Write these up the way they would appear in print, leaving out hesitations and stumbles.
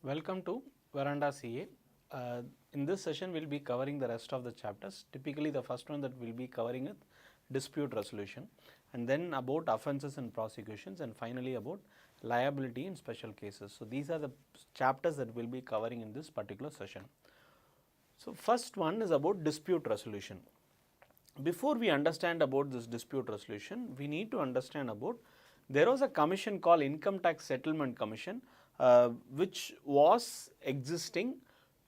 Welcome to Veranda CA. In this session, we will be covering the rest of the chapters. Typically, the first one that we will be covering is dispute resolution, and then about offences and prosecutions, and finally about liability in special cases. So, these are the chapters that we will be covering in this particular session. So, first one is about dispute resolution. Before we understand about this dispute resolution, we need to understand about there was a commission called Income Tax Settlement Commission, which was existing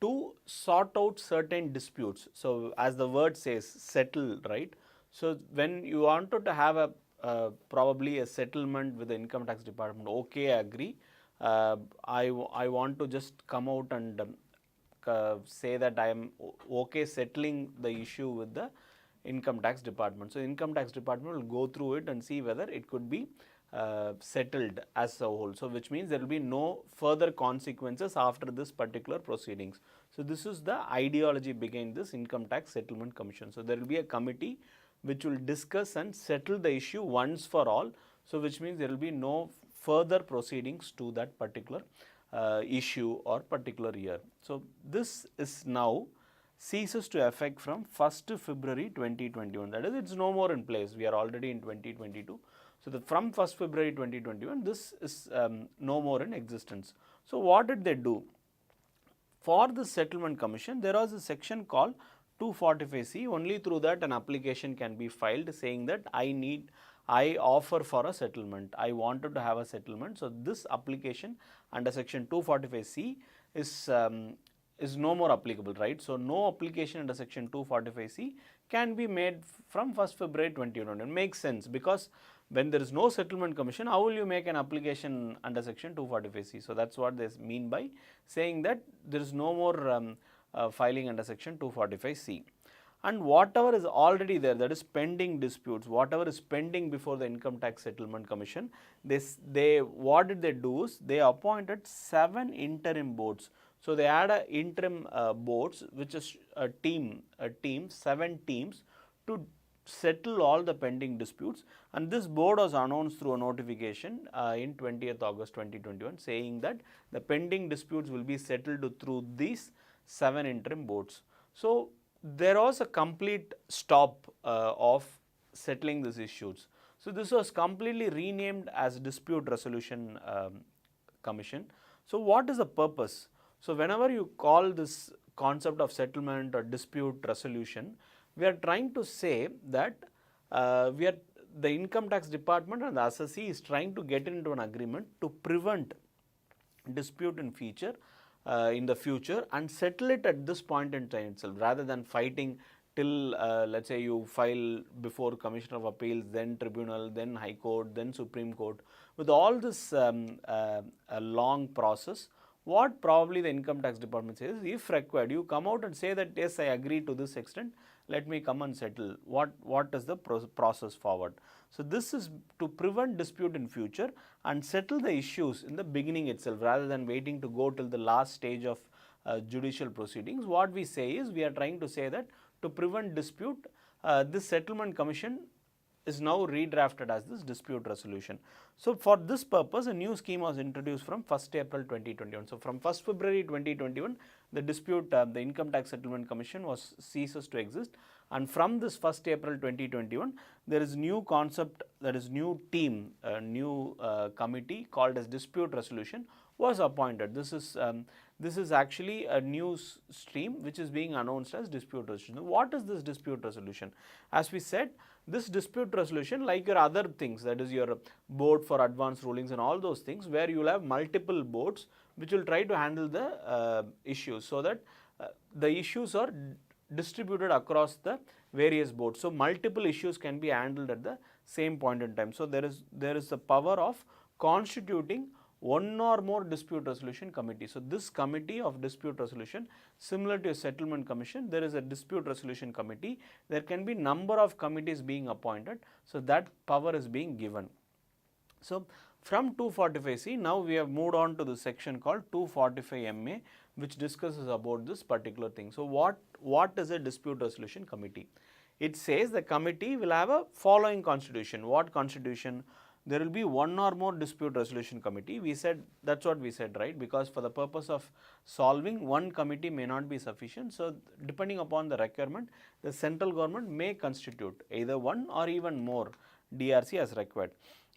to sort out certain disputes. So, as the word says, settle, right? So, when you wanted to have a probably a settlement with the income tax department, okay, I agree. I want to just come out and say that I am okay settling the issue with the income tax department. So, income tax department will go through it and see whether it could be settled as a whole. So, which means there will be no further consequences after this particular proceedings. So, this is the ideology behind this Income Tax Settlement Commission. So, there will be a committee which will discuss and settle the issue once for all. So, which means there will be no further proceedings to that particular issue or particular year. So, this is now ceases to effect from 1st February 2021. That is, it is no more in place. We are already in 2022. So, from 1st February 2021, this is no more in existence. So, what did they do? For the settlement commission, there was a section called 245C. Only through that an application can be filed saying that I offer for a settlement. I wanted to have a settlement. So, this application under section 245C is no more applicable, right. So, no application under section 245C can be made from 1st February 2021. It makes sense, because when there is no settlement commission, how will you make an application under section 245C? So, that is what they mean by saying that there is no more filing under section 245C. And whatever is already there, that is pending disputes, whatever is pending before the Income Tax Settlement Commission, what did they do is they appointed 7 interim boards. So, they had a interim boards, which is a team, 7 teams to settle all the pending disputes, and this board was announced through a notification in 20th August 2021 saying that the pending disputes will be settled through these 7 interim boards. So, there was a complete stop of settling these issues. So, this was completely renamed as Dispute Resolution Commission. So, what is the purpose? So, whenever you call this concept of settlement or dispute resolution, we are trying to say that the income tax department and the assessee is trying to get into an agreement to prevent dispute in the future and settle it at this point in time itself, rather than fighting till let us say you file before Commissioner of Appeals, then Tribunal, then High Court, then Supreme Court. With all this long process, what probably the income tax department says, if required, you come out and say that yes, I agree to this extent, let me come and settle. What is the process forward? So, this is to prevent dispute in future and settle the issues in the beginning itself, rather than waiting to go till the last stage of judicial proceedings. What we say is, we are trying to say that to prevent dispute, this settlement commission is now redrafted as this dispute resolution. So, for this purpose, a new scheme was introduced from 1st April 2021. So, from 1st February 2021, the Income Tax Settlement Commission ceases to exist, and from this 1st April 2021, there is new concept, that is new team, new committee called as Dispute Resolution was appointed. This is actually a new stream which is being announced as dispute resolution. What is this dispute resolution? As we said, this dispute resolution, like your other things, that is your board for advanced rulings and all those things, where you will have multiple boards which will try to handle the issues, so that the issues are distributed across the various boards. So, multiple issues can be handled at the same point in time. So, there is the power of constituting one or more dispute resolution committee. So, this committee of dispute resolution, similar to a settlement commission, there is a dispute resolution committee. There can be number of committees being appointed. So, that power is being given. So, from 245C, now we have moved on to the section called 245MA, which discusses about this particular thing. So, what is a dispute resolution committee? It says the committee will have a following constitution. What constitution? there will be one or more dispute resolution committee. We said, that's what we said, right? Because for the purpose of solving, one committee may not be sufficient. So, depending upon the requirement, the central government may constitute either one or even more DRC as required.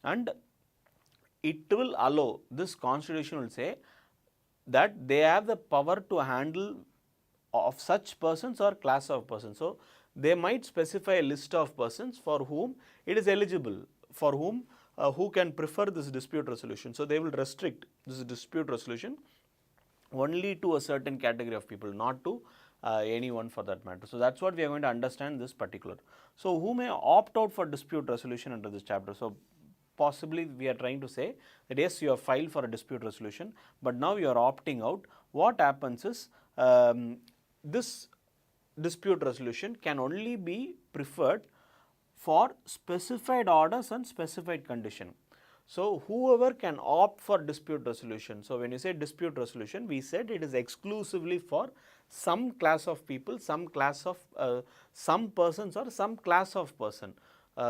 And it will allow, this constitution will say that they have the power to handle of such persons or class of persons. So, they might specify a list of persons for whom it is eligible, for whom who can prefer this dispute resolution. So, they will restrict this dispute resolution only to a certain category of people, not to anyone for that matter. So, that is what we are going to understand this particular. So, who may opt out for dispute resolution under this chapter? So, possibly we are trying to say that yes, you have filed for a dispute resolution, but now you are opting out. What happens is this dispute resolution can only be preferred for specified orders and specified condition. So, whoever can opt for dispute resolution. So, when you say dispute resolution, we said it is exclusively for some class of people, some class of some persons or some class of person.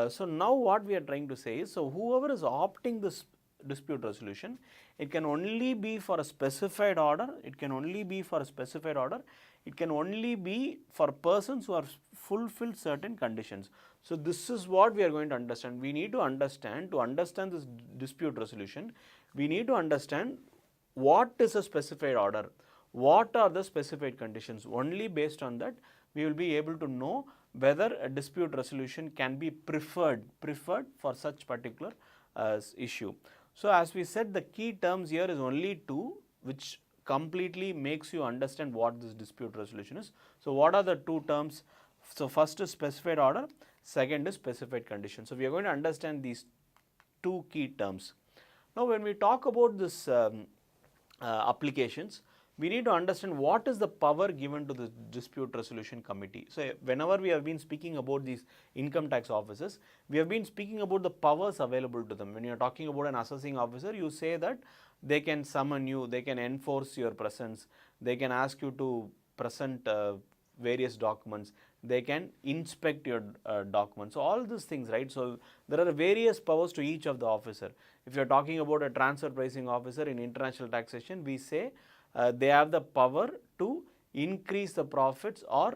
So, now what we are trying to say is, so whoever is opting this dispute resolution, it can only be for a specified order, it can only be for a specified order, it can only be for persons who are fulfilled certain conditions. So, this is what we are going to understand. We need to understand this dispute resolution, we need to understand what is a specified order, what are the specified conditions. Only based on that, we will be able to know whether a dispute resolution can be preferred for such particular issue. So, as we said, the key terms here is only two, which completely makes you understand what this dispute resolution is. So, what are the two terms? So, first is specified order, second is specified condition. So, we are going to understand these two key terms. Now, when we talk about this applications, we need to understand what is the power given to the dispute resolution committee. So, whenever we have been speaking about these income tax officers, we have been speaking about the powers available to them. When you are talking about an assessing officer, you say that they can summon you, they can enforce your presence, they can ask you to present various documents, they can inspect your documents. So, all these things, right. So, there are various powers to each of the officer. If you are talking about a transfer pricing officer in international taxation, we say they have the power to increase the profits or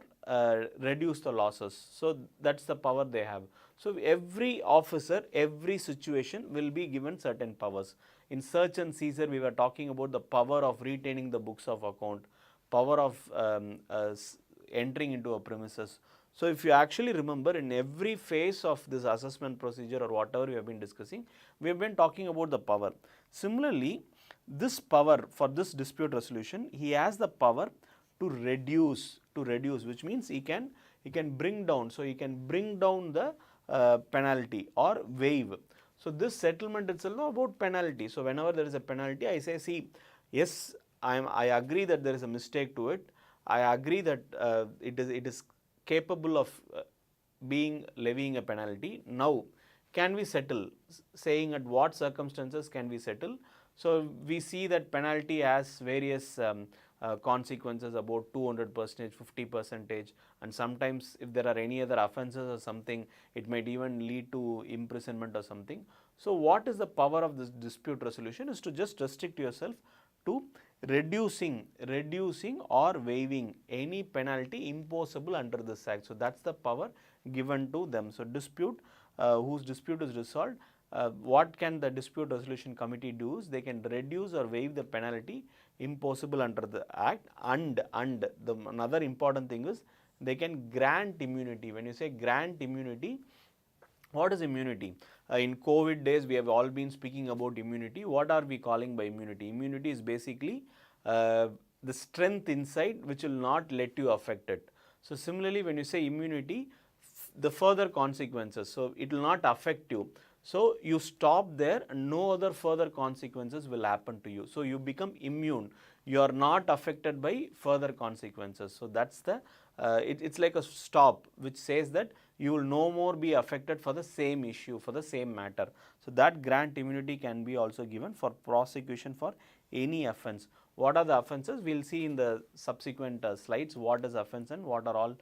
reduce the losses. So, that is the power they have. So, every officer, every situation will be given certain powers. In search and seizure, we were talking about the power of retaining the books of account, power of entering into a premises. So, if you actually remember, in every phase of this assessment procedure or whatever we have been discussing, we have been talking about the power. Similarly, this power for this dispute resolution, he has the power to reduce, which means he can bring down. So, he can bring down the penalty or waive. So, this settlement itself is about penalty. So, whenever there is a penalty, I say, see, yes, I agree that there is a mistake to it. I agree that it is capable of being levying a penalty. Now, can we settle? Saying at what circumstances can we settle? So, we see that penalty has various consequences, about 200%, 50%, and sometimes if there are any other offences or something, it might even lead to imprisonment or something. So, what is the power of this dispute resolution is to just restrict yourself to reducing or waiving any penalty imposable under this act. So, that is the power given to them. So, dispute whose dispute is resolved, what can the dispute resolution committee do is they can reduce or waive the penalty imposable under the act, and the another important thing is they can grant immunity. When you say grant immunity, what is immunity? In COVID days, we have all been speaking about immunity. What are we calling by immunity? Immunity is basically the strength inside which will not let you affect it. So, similarly, when you say immunity, the further consequences, so it will not affect you. So, you stop there and no other further consequences will happen to you. So, you become immune, you are not affected by further consequences. So, that is the, it's like a stop which says that you will no more be affected for the same issue, for the same matter. So, that grant immunity can be also given for prosecution for any offence. What are the offences? We will see in the subsequent slides what is offence and what are all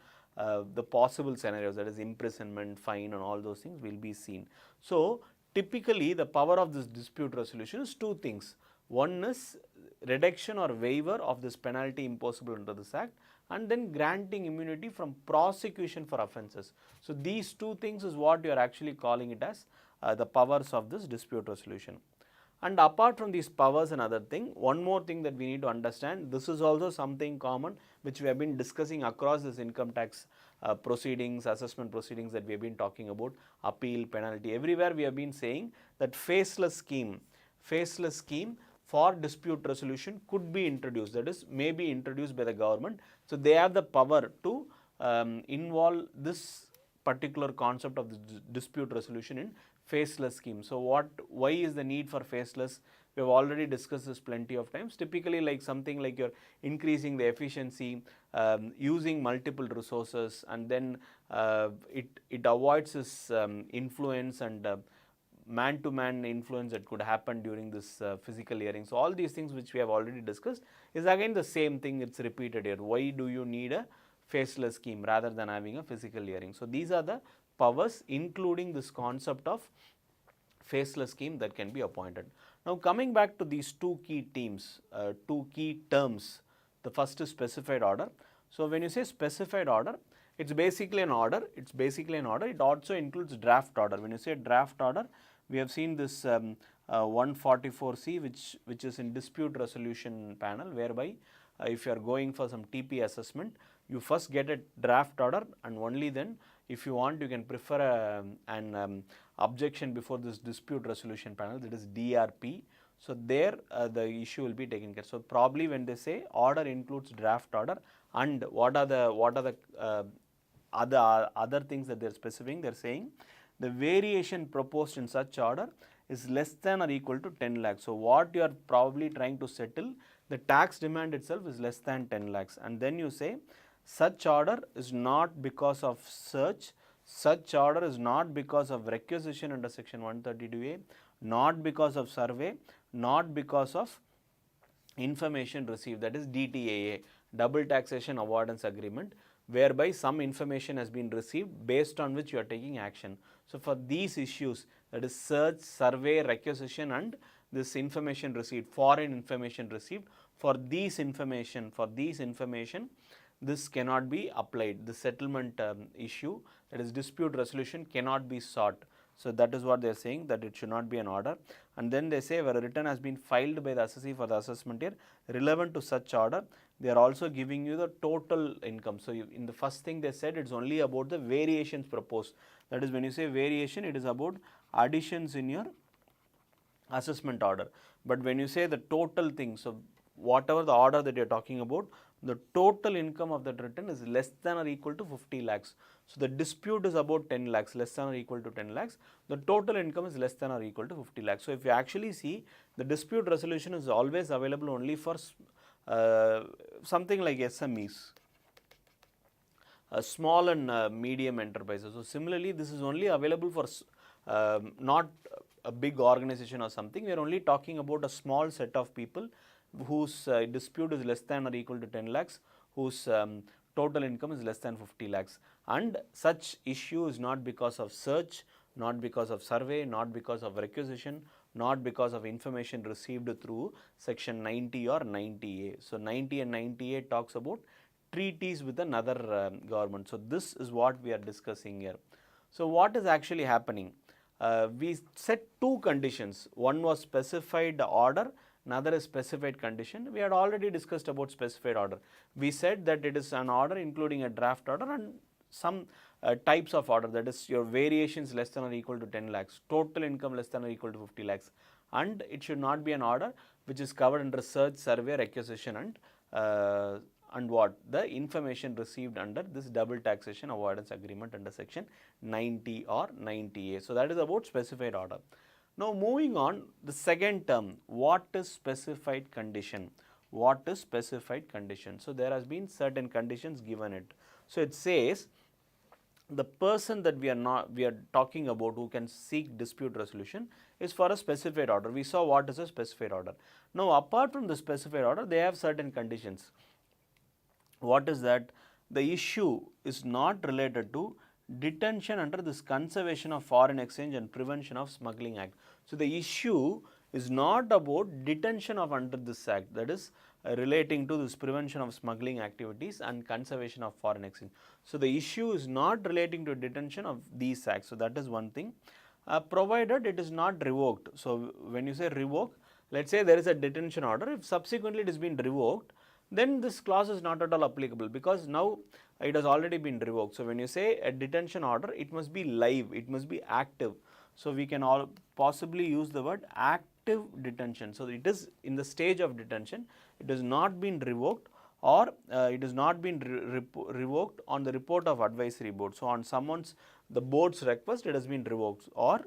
the possible scenarios, that is imprisonment, fine and all those things will be seen. So, typically the power of this dispute resolution is two things. One is reduction or waiver of this penalty imposable under this act, and then granting immunity from prosecution for offences. So these two things is what you are actually calling it as the powers of this dispute resolution. And apart from these powers and other thing, one more thing that we need to understand, this is also something common which we have been discussing across this income tax proceedings, assessment proceedings that we have been talking about, appeal, penalty, everywhere we have been saying that faceless scheme for dispute resolution could be introduced, that is may be introduced by the government. So they have the power to involve this particular concept of the dispute resolution in faceless scheme. So why is the need for faceless? We have already discussed this plenty of times. Typically like something like you're increasing the efficiency, using multiple resources, and then it avoids this influence and man-to-man influence that could happen during this physical hearing. So all these things which we have already discussed is again the same thing, it's repeated here. Why do you need a faceless scheme rather than having a physical hearing? So these are the powers including this concept of faceless scheme that can be appointed. Now coming back to these two key terms, the first is specified order. So when you say specified order, it's basically an order, it also includes draft order. When you say draft order, we have seen this 144C which is in dispute resolution panel, whereby if you are going for some TP assessment, you first get a draft order, and only then if you want you can prefer an objection before this dispute resolution panel, that is DRP. So there the issue will be taken care. So probably when they say order includes draft order, and what are the other things that they are specifying, they are saying the variation proposed in such order is less than or equal to 10 lakhs. So what you are probably trying to settle, the tax demand itself is less than 10 lakhs, and then you say such order is not because of search, such order is not because of requisition under section 132A, not because of survey, not because of information received, that is DTAA, double taxation avoidance agreement, whereby some information has been received based on which you are taking action. So for these issues, that is search, survey, requisition, and this information received, foreign information received, for these information, this cannot be applied. The settlement issue, that is dispute resolution, cannot be sought. So that is what they are saying, that it should not be an order. And then they say where a return has been filed by the assessee for the assessment year relevant to such order, they are also giving you the total income. So in the first thing they said, it's only about the variations proposed. That is, when you say variation, it is about additions in your assessment order. But when you say the total thing, so whatever the order that you are talking about, the total income of that return is less than or equal to 50 lakhs. So the dispute is about 10 lakhs, less than or equal to 10 lakhs. The total income is less than or equal to 50 lakhs. So if you actually see, the dispute resolution is always available only for something like SMEs, small and medium enterprises. So similarly, this is only available for not a big organization or something. We are only talking about a small set of people whose dispute is less than or equal to 10 lakhs, whose total income is less than 50 lakhs. And such issue is not because of search, not because of survey, not because of requisition, not because of information received through section 90 or 90A. So 90 and 90A talks about treaties with another government. So this is what we are discussing here. So what is actually happening? We set two conditions. One was specified order, another is specified condition. We had already discussed about specified order. We said that it is an order including a draft order and some types of order, that is your variations less than or equal to 10 lakhs, total income less than or equal to 50 lakhs, and it should not be an order which is covered under search, survey, requisition, and what? The information received under this double taxation avoidance agreement under section 90 or 90A. So that is about specified order. Now moving on, the second term, what is specified condition? What is specified condition? So there has been certain conditions given it. So it says the person that we are talking about who can seek dispute resolution is for a specified order. We saw what is a specified order. Now apart from the specified order, they have certain conditions. What is that? The issue is not related to detention under this Conservation of Foreign Exchange and Prevention of Smuggling Act. So, the issue is not about detention of under this act, that is relating to this prevention of smuggling activities and conservation of foreign exchange. So, the issue is not relating to detention of these acts. So, that is one thing, provided it is not revoked. So, when you say revoke, let us say there is a detention order, if subsequently it has been revoked, then this clause is not at all applicable, because now it has already been revoked. So, when you say a detention order, it must be live, it must be active. So, we can all possibly use the word active detention. So, it is in the stage of detention, it has not been revoked, or it has not been revoked on the report of advisory board. So, on someone's, the board's request, it has been revoked, or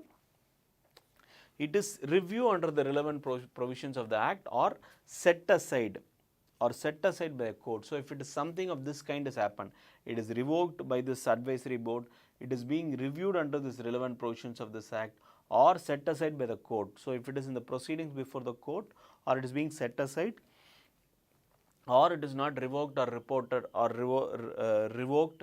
it is review under the relevant provisions of the act, or set aside by a court. So, if it is something of this kind has happened, it is revoked by this advisory board, it is being reviewed under this relevant provisions of this act, or set aside by the court. So, if it is in the proceedings before the court, or it is being set aside, or it is not revoked or reported or revoked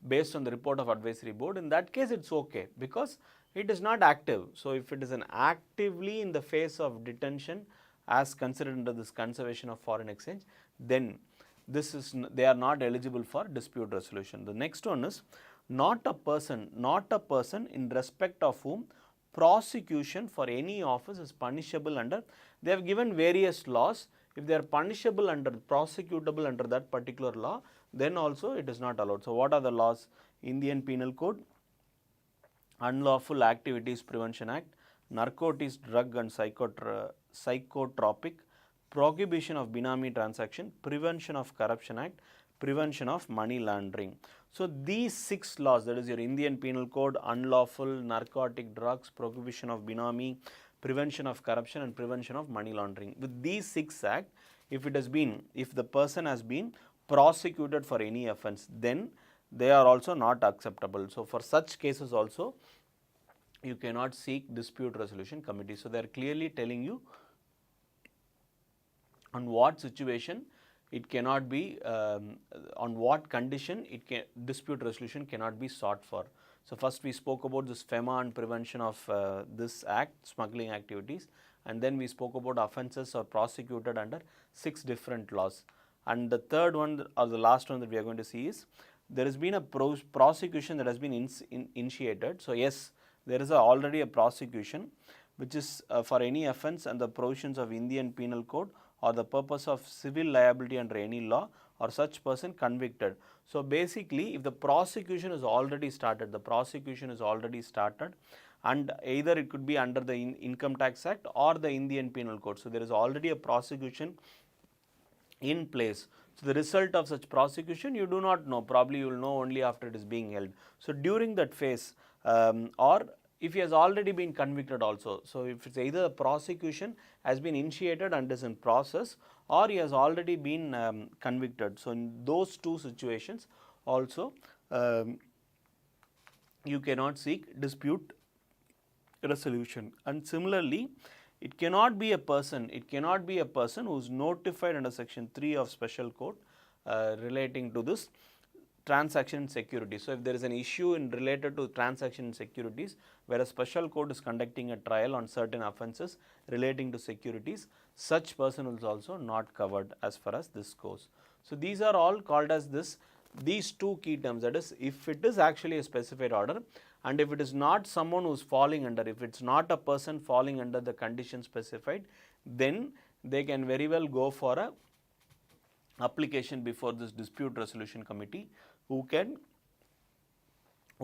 based on the report of advisory board, in that case it is okay, because it is not active. So, if it is an actively in the phase of detention as considered under this Conservation of Foreign Exchange, then this is, they are not eligible for dispute resolution. The next one is not a person in respect of whom prosecution for any office is punishable under, they have given various laws. If they are punishable under, prosecutable under that particular law, then also it is not allowed. So, what are the laws? Indian Penal Code, Unlawful Activities Prevention Act, Narcotics, Drug and Psychotropic, Prohibition of Benami Transaction, Prevention of Corruption Act, Prevention of Money Laundering. So, these 6 laws, that is your Indian Penal Code, Unlawful, Narcotic, Drugs, Prohibition of Benami, Prevention of Corruption and Prevention of Money Laundering. With these 6 acts, if the person has been prosecuted for any offence, then they are also not acceptable. So, for such cases also, you cannot seek dispute resolution committee. So, they are clearly telling you on what situation it cannot be, on what condition dispute resolution cannot be sought for. So, first we spoke about this FEMA and prevention of this act, smuggling activities, and then we spoke about offences or prosecuted under 6 different laws. And the third one, or the last one that we are going to see, is there has been a prosecution that has been initiated. So, yes, there is already a prosecution which is for any offence and the provisions of Indian Penal Code, or the purpose of civil liability under any law, or such person convicted. So, basically if the prosecution is already started, and either it could be under the Income Tax Act or the Indian Penal Code. So, there is already a prosecution in place. So, the result of such prosecution you do not know, probably you will know only after it is being held. So, during that phase, or if he has already been convicted also. So, if it is either the prosecution has been initiated and is in process, or he has already been convicted. So, in those 2 situations also you cannot seek dispute resolution. And similarly, it cannot be a person who is notified under section 3 of special code relating to this transaction securities. So, if there is an issue related to transaction securities, where a special court is conducting a trial on certain offences relating to securities, such person is also not covered as far as this goes. So, these are all called as these 2 key terms, that is, if it is actually a specified order, and if it is not someone who is falling under, if it is not a person falling under the condition specified, then they can very well go for a application before this dispute resolution committee, who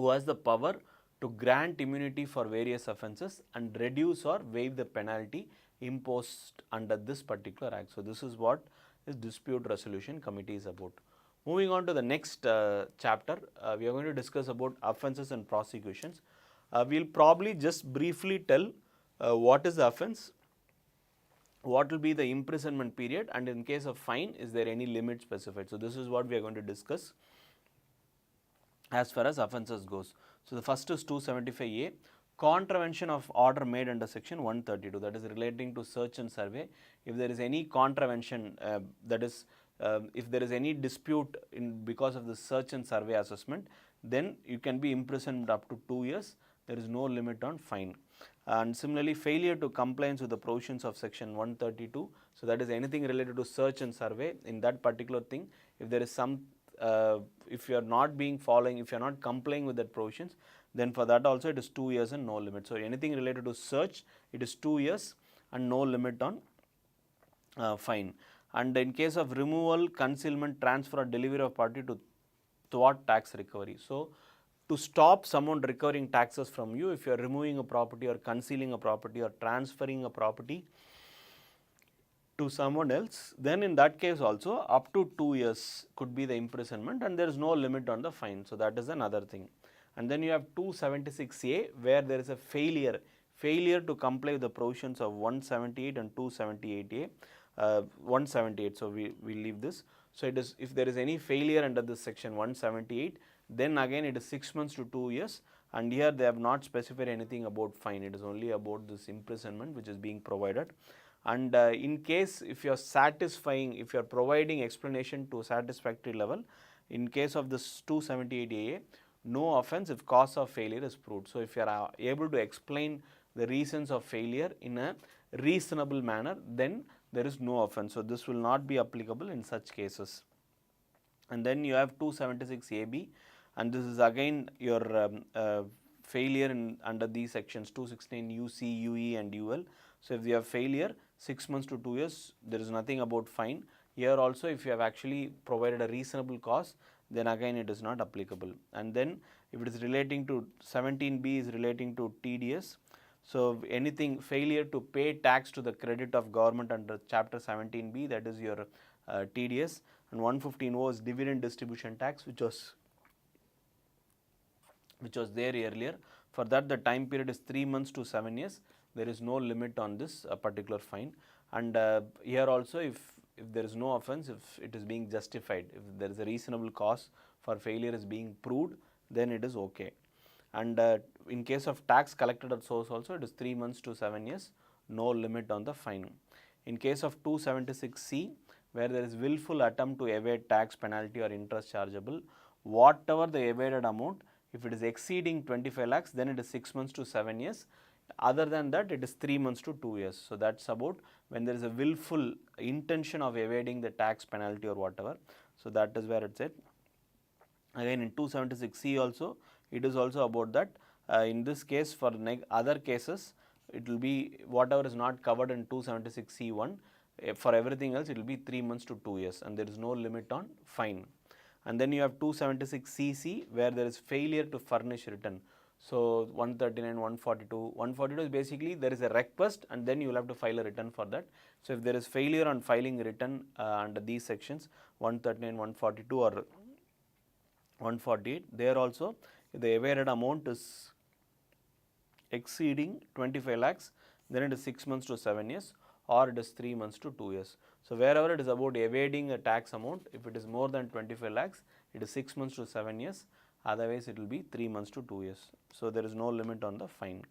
has the power to grant immunity for various offences and reduce or waive the penalty imposed under this particular act. So, this is what this dispute resolution committee is about. Moving on to the next chapter, we are going to discuss about offences and prosecutions. We will probably just briefly tell what is the offence, what will be the imprisonment period, and in case of fine, is there any limit specified. So, this is what we are going to discuss as far as offences goes. So, the first is 275A, contravention of order made under section 132, that is relating to search and survey. If there is any contravention, that is if there is any dispute because of the search and survey assessment, then you can be imprisoned up to 2 years. There is no limit on fine. And similarly, failure to compliance with the provisions of section 132, so that is anything related to search and survey. In that particular thing, if there is some, if you are not being following, if you are not complying with that provisions, then for that also it is 2 years and no limit. So anything related to search, it is 2 years and no limit on fine. And in case of removal, concealment, transfer or delivery of property to thwart tax recovery. So to stop someone recovering taxes from you, if you are removing a property or concealing a property or transferring a property to someone else, then in that case also up to 2 years could be the imprisonment, and there is no limit on the fine. So that is another thing. And then you have 276A, where there is a failure to comply with the provisions of 178 and 278A. 178, so we leave this. So it is, if there is any failure under this section 178, then again it is 6 months to 2 years, and here they have not specified anything about fine. It is only about this imprisonment which is being provided. And in case if you are satisfying, if you are providing explanation to satisfactory level, in case of this 278A, no offence if cause of failure is proved. So if you are able to explain the reasons of failure in a reasonable manner, then there is no offence. So this will not be applicable in such cases. And then you have 276AB, and this is again your failure under these sections 216 UC, UE and UL. So if you have failure 6 months to 2 years, there is nothing about fine. Here also if you have actually provided a reasonable cause, then again it is not applicable. And then if it is relating to 17B is relating to TDS. So anything failure to pay tax to the credit of government under chapter 17B, that is your TDS, and 115O is dividend distribution tax, which was there earlier. For that the time period is 3 months to 7 years. There is no limit on this particular fine. And here also if there is no offence, if it is being justified, if there is a reasonable cause for failure is being proved, then it is okay. And in case of tax collected at source also, it is 3 months to 7 years, no limit on the fine. In case of 276C, where there is willful attempt to evade tax, penalty or interest chargeable, whatever the evaded amount, if it is exceeding 25 lakhs, then it is 6 months to 7 years. Other than that, it is 3 months to 2 years. So that's about when there is a willful intention of evading the tax, penalty or whatever. So that is where it's at. Again in 276C also, it is also about that. In this case, for other cases, it will be whatever is not covered in 276C1. For everything else, it will be 3 months to 2 years, and there is no limit on fine. And then you have 276CC, where there is failure to furnish return. So 139, 142. 142 is basically there is a request, and then you will have to file a return for that. So if there is failure on filing return under these sections 139, 142 or 148, there also the evaded amount is exceeding 25 lakhs, then it is 6 months to 7 years, or it is 3 months to 2 years. So wherever it is about evading a tax amount, if it is more than 25 lakhs, it is 6 months to 7 years, otherwise it will be 3 months to 2 years. So there is no limit on the fine.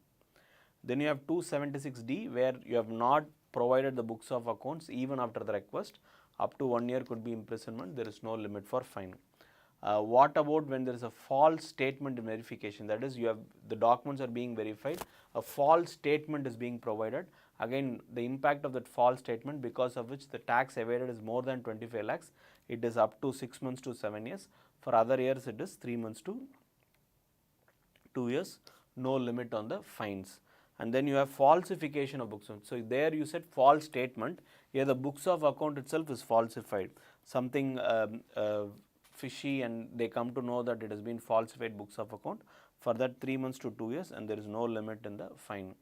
Then you have 276D, where you have not provided the books of accounts even after the request, up to 1 year could be imprisonment, there is no limit for fine. What about when there is a false statement verification, that is you have the documents are being verified, a false statement is being provided, again the impact of that false statement because of which the tax evaded is more than 25 lakhs, it is up to 6 months to 7 years, for other years it is 3 months to 2 years, no limit on the fines. And then you have falsification of books. So there you said false statement, here the books of account itself is falsified, something fishy, and they come to know that it has been falsified books of account, for that 3 months to 2 years, and there is no limit in the fine.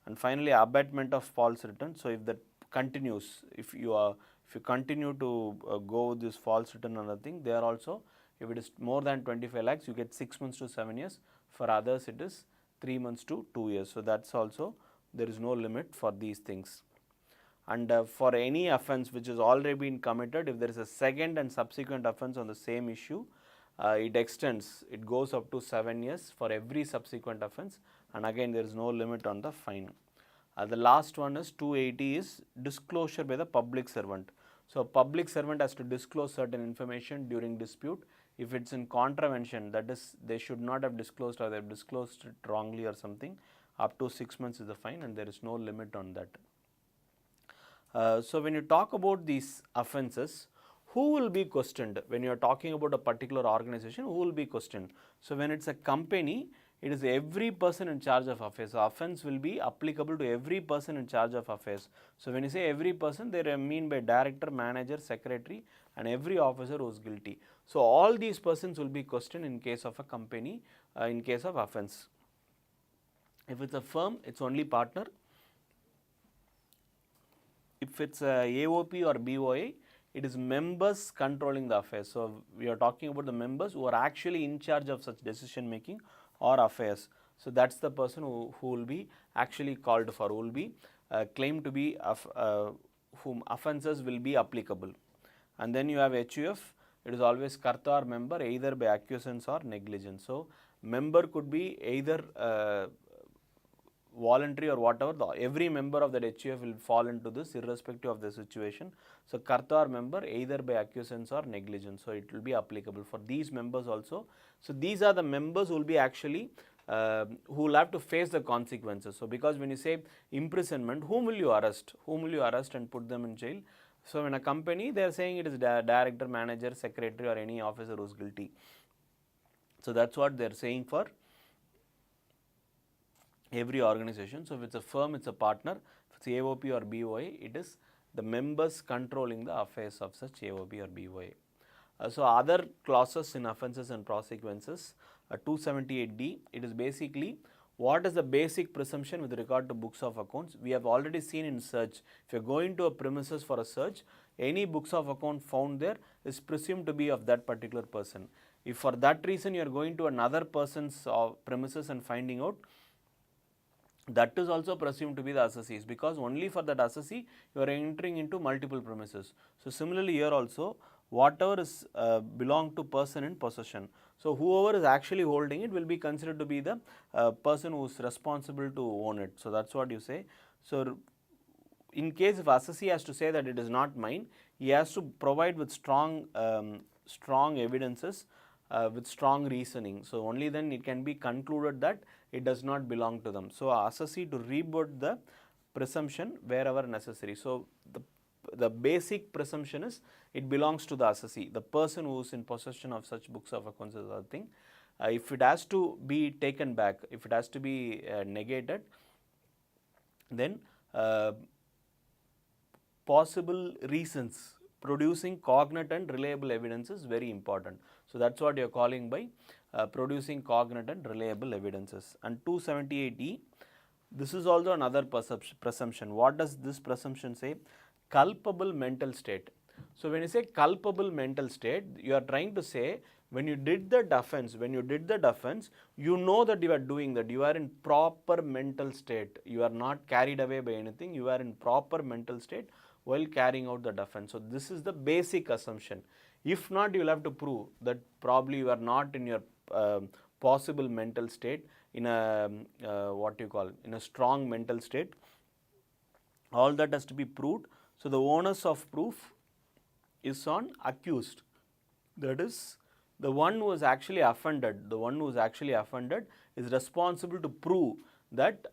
And finally, abatement of false return. So if that continues, if you continue to go with this false return or nothing, there also if it is more than 25 lakhs, you get 6 months to 7 years, for others it is 3 months to 2 years. So that's also there is no limit for these things. And for any offence which has already been committed, if there is a second and subsequent offence on the same issue, it extends, it goes up to 7 years for every subsequent offence, and again there is no limit on the fine. The last one is 280 is disclosure by the public servant. So public servant has to disclose certain information during dispute. If it's in contravention, that is, they should not have disclosed or they have disclosed it wrongly or something, up to 6 months is the fine, and there is no limit on that. So when you talk about these offences, who will be questioned? When you are talking about a particular organization, who will be questioned? So when it's a company, it is every person in charge of affairs. So offence will be applicable to every person in charge of affairs. So when you say every person, they mean by director, manager, secretary, and every officer who is guilty. So all these persons will be questioned in case of a company, in case of offence. If it's a firm, it's only partner. If it's a AOP or BOA, it is members controlling the affairs. So we are talking about the members who are actually in charge of such decision making or affairs. So that's the person who will be actually called for, who will be claimed to be whom offences will be applicable. And then you have HUF, it is always karta or member, either by acquiescence or negligence. So member could be either voluntary or whatever, every member of that HUF will fall into this irrespective of the situation. So karta or member either by acquiescence or negligence. So it will be applicable for these members also. So these are the members who will be actually who will have to face the consequences. So because when you say imprisonment, whom will you arrest? Whom will you arrest and put them in jail? So in a company, they are saying it is director, manager, secretary, or any officer who is guilty. So that's what they are saying for every organization. So if it's a firm, it's a partner. If it's AOP or BOA, it is the members controlling the affairs of such AOP or BOA. So other clauses in offences and prosecutions, 278D, it is basically what is the basic presumption with regard to books of accounts. We have already seen in search, if you are going to a premises for a search, any books of account found there is presumed to be of that particular person. If for that reason you are going to another person's premises and finding out, that is also presumed to be the assessees, because only for that assessee you are entering into multiple premises. So similarly here also, whatever is belong to person in possession. So whoever is actually holding it will be considered to be the person who is responsible to own it. So that's what you say. So in case if assessee has to say that it is not mine, he has to provide with strong evidences, with strong reasoning. So only then it can be concluded that it does not belong to them. So assessee to rebut the presumption wherever necessary. So the basic presumption is it belongs to the assessee, the person who is in possession of such books of accounts is the thing. If it has to be taken back, if it has to be negated, then possible reasons, producing cognate and reliable evidence is very important. So that's what you are calling by producing cognate and reliable evidences. And 278E, this is also another presumption. What does this presumption say? Culpable mental state. So when you say culpable mental state, you are trying to say when you did the offense, you know that you are doing that, you are in proper mental state, you are not carried away by anything, you are in proper mental state while carrying out the offense. So this is the basic assumption. If not, you will have to prove that probably you are not in your possible mental state, in a in a strong mental state. All that has to be proved. So the onus of proof is on accused. That is, the one who is actually offended, is responsible to prove that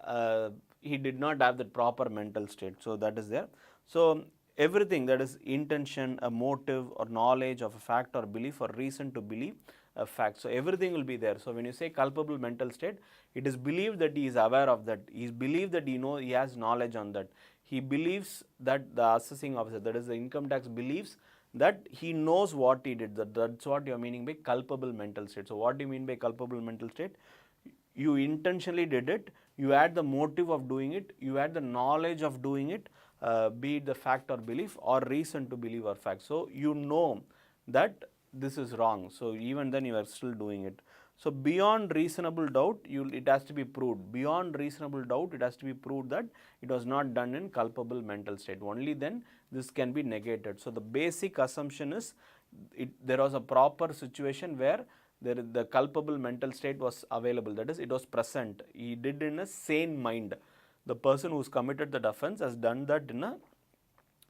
he did not have the proper mental state. So that is there. So everything, that is intention, a motive or knowledge of a fact or belief or reason to believe a fact. So everything will be there. So when you say culpable mental state, it is believed that he is aware of that. He is believed that he has knowledge on that. He believes that the assessing officer, that is the income tax, believes that he knows what he did. That's what you are meaning by culpable mental state. So what do you mean by culpable mental state? You intentionally did it, you had the motive of doing it, you had the knowledge of doing it, be it the fact or belief or reason to believe or fact. So you know that this is wrong. So even then you are still doing it. So beyond reasonable doubt, it has to be proved. Beyond reasonable doubt, it has to be proved that it was not done in culpable mental state. Only then this can be negated. So the basic assumption is there was a proper situation where the culpable mental state was available. That is, it was present. He did in a sane mind. The person who has committed the offence has done that in a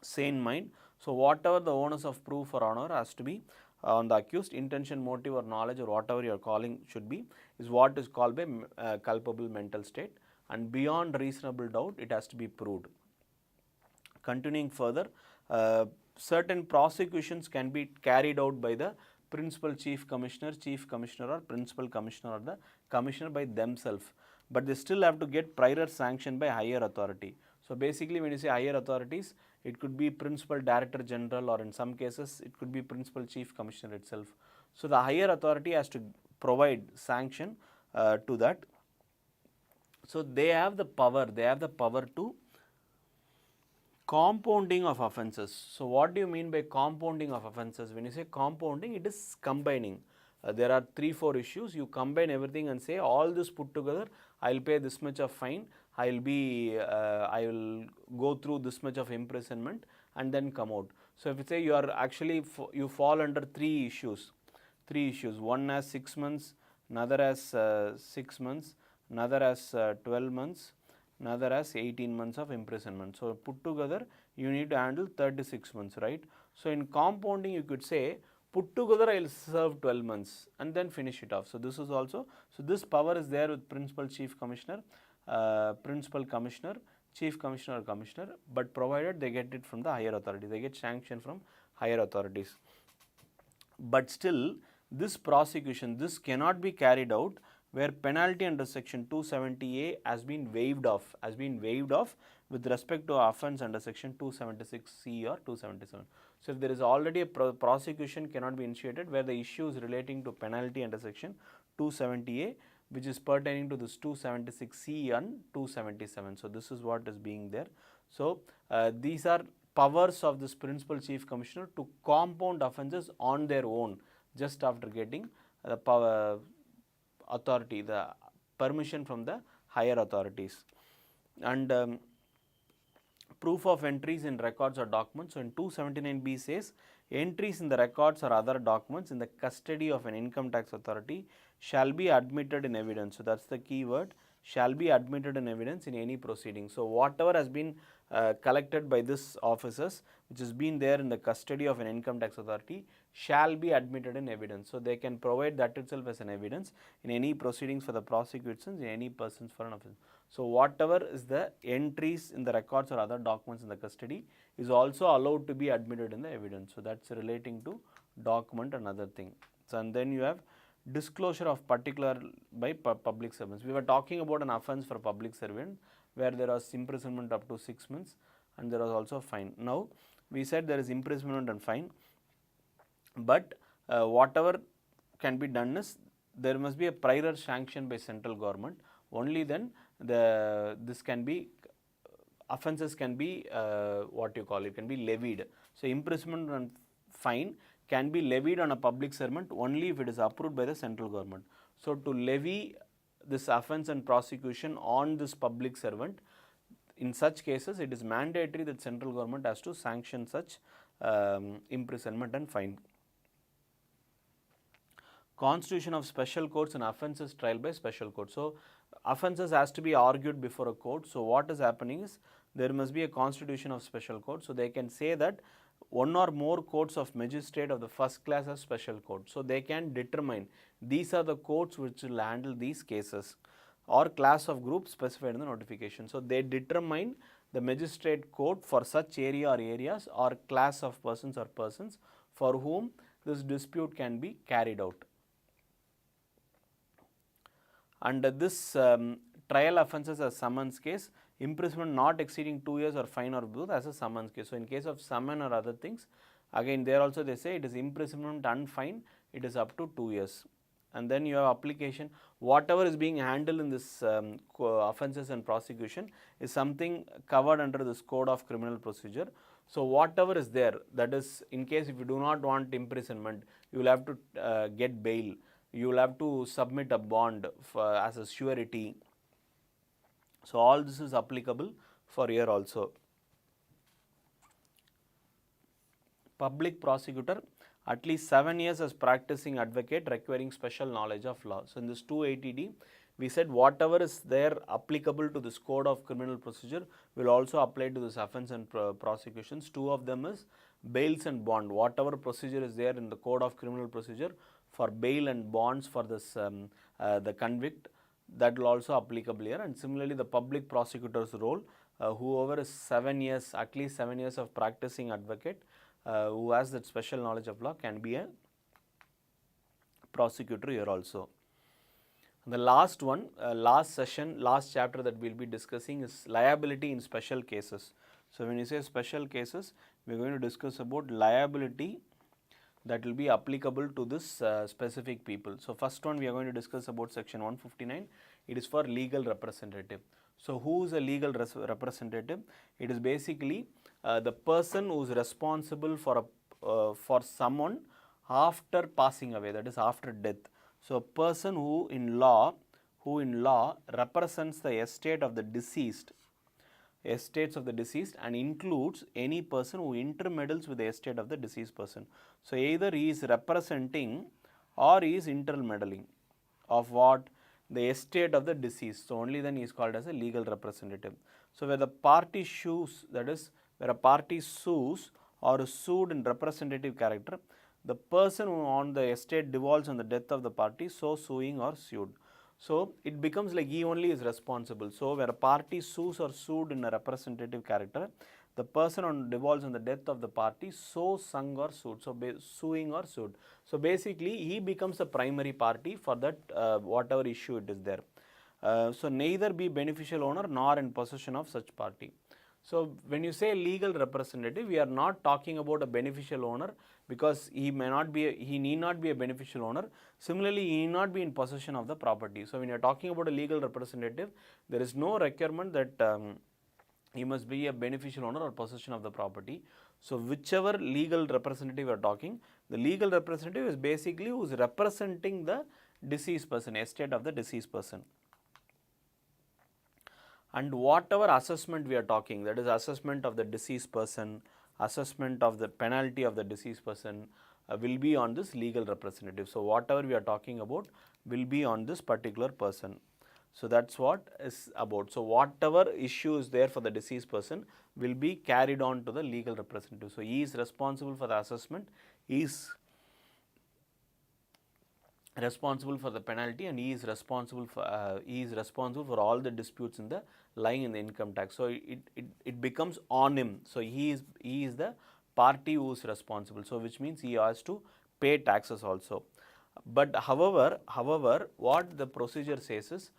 sane mind. So whatever the onus of proof or honor has to be on the accused, intention, motive or knowledge or whatever you are calling should be, is what is called a culpable mental state, and beyond reasonable doubt it has to be proved. Continuing further, certain prosecutions can be carried out by the principal chief commissioner or principal commissioner or the commissioner by themselves, but they still have to get prior sanction by higher authority. So basically when you say higher authorities, it could be principal director general, or in some cases it could be principal chief commissioner itself. So the higher authority has to provide sanction to that. So they have the power to compounding of offences. So what do you mean by compounding of offences? When you say compounding, it is combining. There are 3-4 issues. You combine everything and say all this put together, I will pay this much of fine, I will go through this much of imprisonment and then come out. So if you say you are actually, you fall under 3 issues. One has 6 months, another has 6 months, another has 12 months, another has 18 months of imprisonment. So put together you need to handle 36 months, right? So in compounding you could say put together I will serve 12 months and then finish it off. So this is also, so this power is there with principal chief commissioner, principal commissioner, chief commissioner or commissioner, but provided they get it from the higher authority, they get sanction from higher authorities. But still this prosecution, this cannot be carried out where penalty under section 270A has been waived off with respect to offence under section 276C or 277. So if there is already a prosecution cannot be initiated where the issue is relating to penalty under section 270A, which is pertaining to this 276C and 277. So this is what is being there. So these are powers of this principal chief commissioner to compound offences on their own just after getting the power authority, the permission from the higher authorities. And proof of entries in records or documents. So in 279B says entries in the records or other documents in the custody of an income tax authority shall be admitted in evidence. So that's the key word, shall be admitted in evidence in any proceeding. So whatever has been collected by this officers, which has been there in the custody of an income tax authority, shall be admitted in evidence. So they can provide that itself as an evidence in any proceedings for the prosecutions, in any persons for an offence. So whatever is the entries in the records or other documents in the custody is also allowed to be admitted in the evidence. So that's relating to document and other thing. So and then you have disclosure of particular by public servants. We were talking about an offence for public servant where there was imprisonment up to 6 months and there was also fine. Now we said there is imprisonment and fine, but whatever can be done is there must be a prior sanction by central government. Only then this can be, offences can be can be levied. So imprisonment and fine can be levied on a public servant only if it is approved by the central government. So to levy this offence and prosecution on this public servant, in such cases it is mandatory that central government has to sanction such imprisonment and fine. Constitution of special courts and offences trial by special court. So offences has to be argued before a court. So what is happening is there must be a constitution of special court. So they can say that one or more courts of magistrate of the first class as special court. So they can determine these are the courts which will handle these cases, or class of group specified in the notification. So they determine the magistrate court for such area or areas or class of persons or persons for whom this dispute can be carried out. And this trial offences as summons case, imprisonment not exceeding 2 years or fine or both as a summons case. So in case of summon or other things, again there also they say it is imprisonment and fine, it is up to 2 years. And then you have application, whatever is being handled in this offences and prosecution is something covered under this code of criminal procedure. So whatever is there, that is in case if you do not want imprisonment, you will have to get bail, you will have to submit a bond as a surety. So all this is applicable for here also. Public prosecutor, at least 7 years as practicing advocate requiring special knowledge of law. So in this 280D, we said whatever is there applicable to this code of criminal procedure will also apply to this offence and prosecutions. Two of them is bails and bond, whatever procedure is there in the Code of Criminal Procedure for bail and bonds for this the convict, that will also applicable here. And similarly, the public prosecutor's role, whoever is 7 years, at least 7 years of practicing advocate, who has that special knowledge of law, can be a prosecutor here also. The last one, last chapter that we will be discussing is liability in special cases. So, when you say special cases, we are going to discuss about liability that will be applicable to this specific people. So, first one we are going to discuss about section 159, it is for legal representative. So, who is a legal representative? It is basically the person who is responsible for someone after passing away, that is after death. So, a person who in law represents the estate of the deceased, estates of the deceased, and includes any person who intermeddles with the estate of the deceased person. So, either he is representing or he is intermeddling of what? The estate of the deceased. So, only then he is called as a legal representative. So, where the party sues, that is where a party sues or is sued in representative character, the person who on the estate devolves on the death of the party, so suing or sued. So, it becomes like he only is responsible. So, where a party sues or sued in a representative character, the person on devolves on the death of the party, so sung or sued. So, suing or sued. So, basically he becomes the primary party for that whatever issue it is there. So, neither be beneficial owner nor in possession of such party. So, when you say legal representative, we are not talking about a beneficial owner, because he need not be a beneficial owner. Similarly, he need not be in possession of the property. So, when you are talking about a legal representative, there is no requirement that he must be a beneficial owner or possession of the property. So, whichever legal representative we are talking, the legal representative is basically who is representing the deceased person, estate of the deceased person. And whatever assessment we are talking, that is assessment of the deceased person, assessment of the penalty of the deceased person, will be on this legal representative. So, whatever we are talking about will be on this particular person. So, that is what is about. So, whatever issue is there for the deceased person will be carried on to the legal representative. So, he is responsible for the assessment, he is responsible for the penalty, and he is responsible for all the disputes in the lying in the income tax. So, it becomes on him. So, he is the party who is responsible. So, which means he has to pay taxes also. But however, what the procedure says is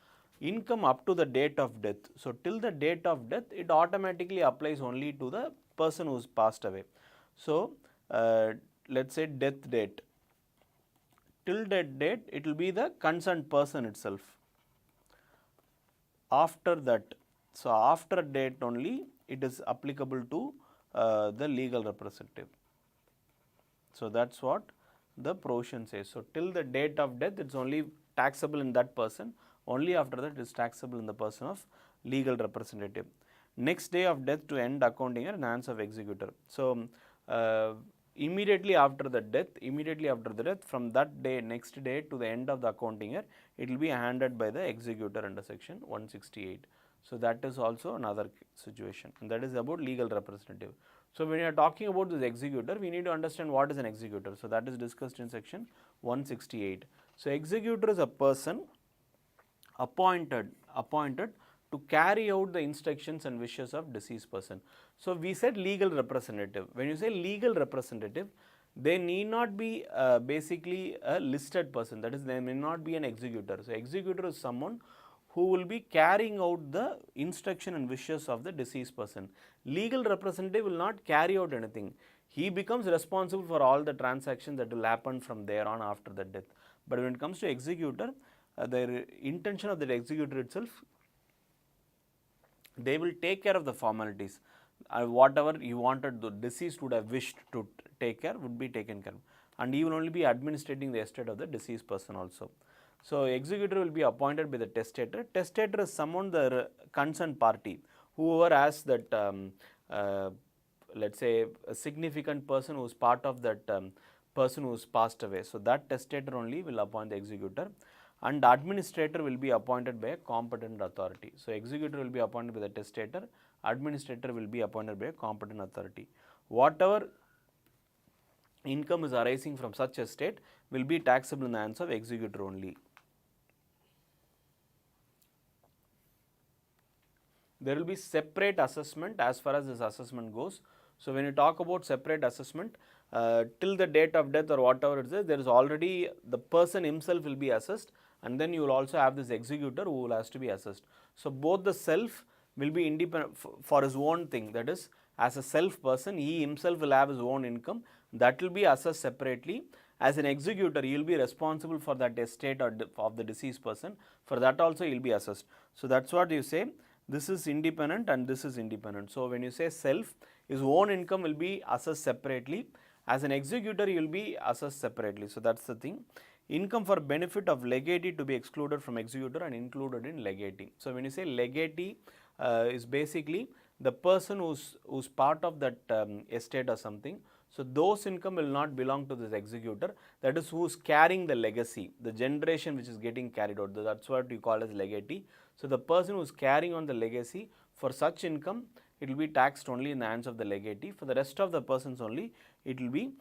income up to the date of death. So, till the date of death, it automatically applies only to the person who has passed away. So, let us say death date. Till that date, it will be the concerned person itself. After that, so after date only, it is applicable to the legal representative. So, that is what the provision says. So, till the date of death, it is only taxable in that person, only after that it is taxable in the person of legal representative. Next day of death to end accounting year in hands of executor. So, immediately after the death, from that day, next day to the end of the accounting year, it will be handed by the executor under section 168. So, that is also another situation, and that is about legal representative. So, when you are talking about this executor, we need to understand what is an executor. So, that is discussed in section 168. So, executor is a person appointed to carry out the instructions and wishes of deceased person. So, we said legal representative. When you say legal representative, they need not be basically a listed person, that is, they may not be an executor. So, executor is someone who will be carrying out the instruction and wishes of the deceased person. Legal representative will not carry out anything. He becomes responsible for all the transactions that will happen from there on after the death. But when it comes to executor, the intention of the executor itself, they will take care of the formalities. Whatever you wanted, the deceased would have wished to take care would be taken care of, and he will only be administrating the estate of the deceased person also. So, executor will be appointed by the testator. Testator is someone, the concerned party, whoever has that let us say a significant person who is part of that person who is passed away. So, that testator only will appoint the executor, and the administrator will be appointed by a competent authority. So, executor will be appointed by the testator, administrator will be appointed by a competent authority. Whatever income is arising from such estate will be taxable in the hands of executor only. There will be separate assessment as far as this assessment goes. So, when you talk about separate assessment, till the date of death or whatever it is, there is already the person himself will be assessed, and then you will also have this executor who will has to be assessed. So, both the self will be independent for his own thing, that is, as a self person, he himself will have his own income, that will be assessed separately. As an executor, he will be responsible for that estate or of the deceased person, for that also he will be assessed. So, that is what you say, this is independent and this is independent. So, when you say self, his own income will be assessed separately, as an executor he will be assessed separately. So, that is the thing. Income for benefit of legatee to be excluded from executor and included in legatee. So, when you say legatee is basically the person who's part of that estate or something. So, those income will not belong to this executor, that is who is carrying the legacy, the generation which is getting carried out, that is what you call as legatee. So, the person who is carrying on the legacy, for such income it will be taxed only in the hands of the legatee, for the rest of the persons only it will be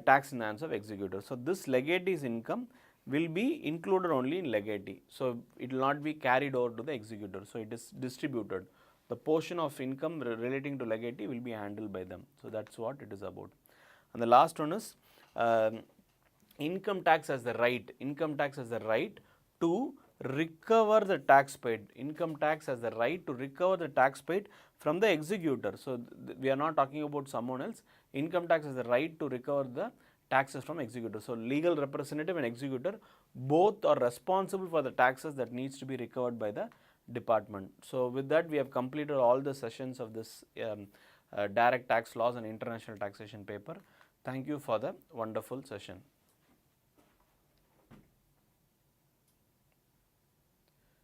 taxed in the hands of executor. So, this legatee's income will be included only in legatee. So, it will not be carried over to the executor. So, it is distributed. The portion of income relating to legatee will be handled by them. So, that is what it is about. And the last one is income tax as the right. Income tax as the right to recover the tax paid. Income tax as the right to recover the tax paid from the executor. So, we are not talking about someone else. Income tax has the right to recover the taxes from executor. So, legal representative and executor both are responsible for the taxes that needs to be recovered by the department. So, with that we have completed all the sessions of this direct tax laws and international taxation paper. Thank you for the wonderful session.